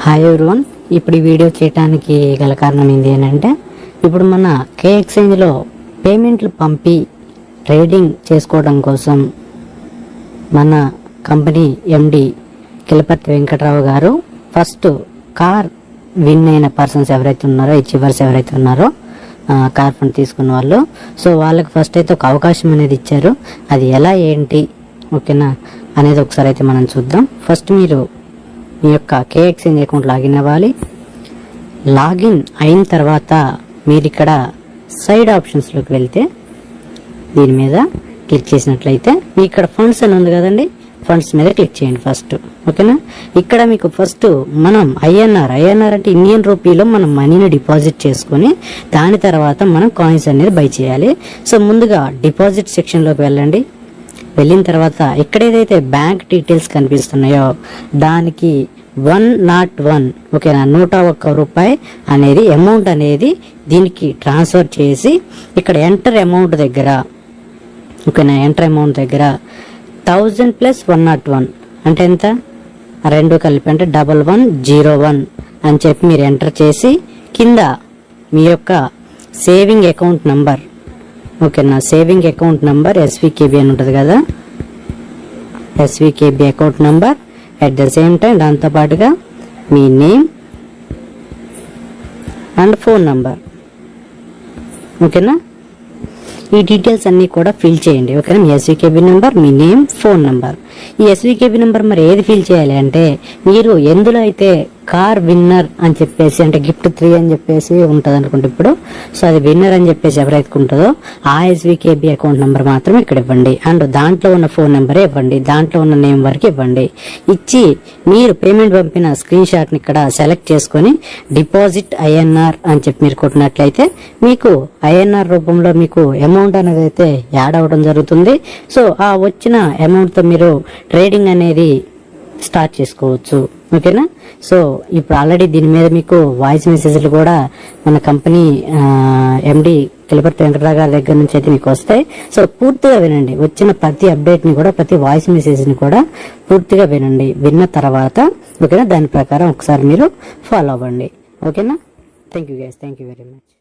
Hi everyone, ఇప్పుడు ఈ video చేయడానికి గల కారణం ఏంటి అంటే, ఇప్పుడు మన కే ఎక్స్చేంజ్లో పేమెంట్లు పంపి ట్రేడింగ్ చేసుకోవడం కోసం మన కంపెనీ ఎండి కిలపర్తి వెంకట్రావు గారు ఫస్ట్ కార్ విన్ అయిన పర్సన్స్ ఎవరైతే ఉన్నారో, అచీవర్స్ ఎవరైతే ఉన్నారో, కార్ ఫండ్ తీసుకున్న వాళ్ళు, సో వాళ్ళకి ఫస్ట్ అయితే ఒక అవకాశం అనేది ఇచ్చారు. అది ఎలా ఏంటి ఓకేనా అనేది ఒకసారి అయితే మనం చూద్దాం. ఫస్ట్ మీరు మీ యొక్క కే ఎక్స్చేంజ్ అకౌంట్ లాగిన్ అవ్వాలి. లాగిన్ అయిన తర్వాత మీరు ఇక్కడ సైడ్ ఆప్షన్స్లోకి వెళ్తే దీని మీద క్లిక్ చేసినట్లయితే మీ ఇక్కడ ఫండ్స్ అని ఉంది కదండి, ఫండ్స్ మీద క్లిక్ చేయండి ఫస్ట్. ఓకేనా, ఇక్కడ మీకు ఫస్ట్ మనం ఐఎన్ఆర్ అంటే ఇండియన్ రూపీలో మనం మనీని డిపాజిట్ చేసుకుని దాని తర్వాత మనం కాయిన్స్ అనేది బై చేయాలి. సో ముందుగా డిపాజిట్ సెక్షన్లోకి వెళ్ళండి. వెళ్ళిన తర్వాత ఇక్కడ ఏదైతే బ్యాంక్ డీటెయిల్స్ కనిపిస్తున్నాయో దానికి 101 ఓకేనా, 101 రూపాయి అనేది అమౌంట్ అనేది దీనికి ట్రాన్స్ఫర్ చేసి ఇక్కడ ఎంటర్ అమౌంట్ దగ్గర ఓకేనా, ఎంటర్ అమౌంట్ దగ్గర 1000 + 101 అంటే ఎంత, రెండు కలిపి అంటే 1101 అని చెప్పి మీరు ఎంటర్ చేసి కింద మీ యొక్క సేవింగ్ అకౌంట్ నంబర్ ఓకేనా, సేవింగ్ అకౌంట్ నంబర్ ఎస్వికేబి అని ఉంటుంది కదా, SVKB account number at the same time దాంతో పాటుగా మీ నేమ్ అండ్ ఫోన్ నంబర్ ఓకేనా, ఈ డీటెయిల్స్ అన్నీ కూడా ఫిల్ చేయండి. ఓకేనా, మీ ఎస్వికేబి నెంబర్, మీ నేమ్, ఫోన్ నెంబర్. ఈ ఎస్వికేబి నెంబర్ మరి ఏది ఫిల్ చేయాలి అంటే, మీరు ఎందులో అయితే కార్ విన్నర్ అని చెప్పేసి అంటే గిఫ్ట్ 3 అని చెప్పేసి ఉంటుంది అనుకుంటే ఇప్పుడు, సో అది విన్నర్ అని చెప్పేసి ఎవరైతే ఉంటుందో ఆ ఎస్వికేబి అకౌంట్ నెంబర్ మాత్రం ఇక్కడ ఇవ్వండి. అండ్ దాంట్లో ఉన్న ఫోన్ నెంబరే ఇవ్వండి, దాంట్లో ఉన్న నేమ్ వరకు ఇవ్వండి. ఇచ్చి మీరు పేమెంట్ పంపిన స్క్రీన్ షాట్ని ఇక్కడ సెలెక్ట్ చేసుకొని డిపాజిట్ ఐఎన్ఆర్ అని చెప్పి మీరు కొట్టినట్లయితే మీకు ఐఎన్ఆర్ రూపంలో మీకు అమౌంట్ అనేది అయితే యాడ్ అవ్వడం జరుగుతుంది. సో ఆ వచ్చిన అమౌంట్తో మీరు ట్రేడింగ్ అనేది స్టార్ట్ చేసుకోవచ్చు. ఓకేనా, సో ఇప్పుడు ఆల్రెడీ దీని మీద మీకు వాయిస్ మెసేజ్లు కూడా మన కంపెనీ ఎండి కిలపర్తి వెంకటరావు గారి దగ్గర నుంచి అయితే మీకు వస్తాయి. సో పూర్తిగా వినండి, వచ్చిన ప్రతి అప్డేట్ని కూడా, ప్రతి వాయిస్ మెసేజ్ని కూడా పూర్తిగా వినండి. విన్న తర్వాత ఓకేనా దాని ప్రకారం ఒకసారి మీరు ఫాలో అవ్వండి. ఓకేనా, thank you guys, thank you very much.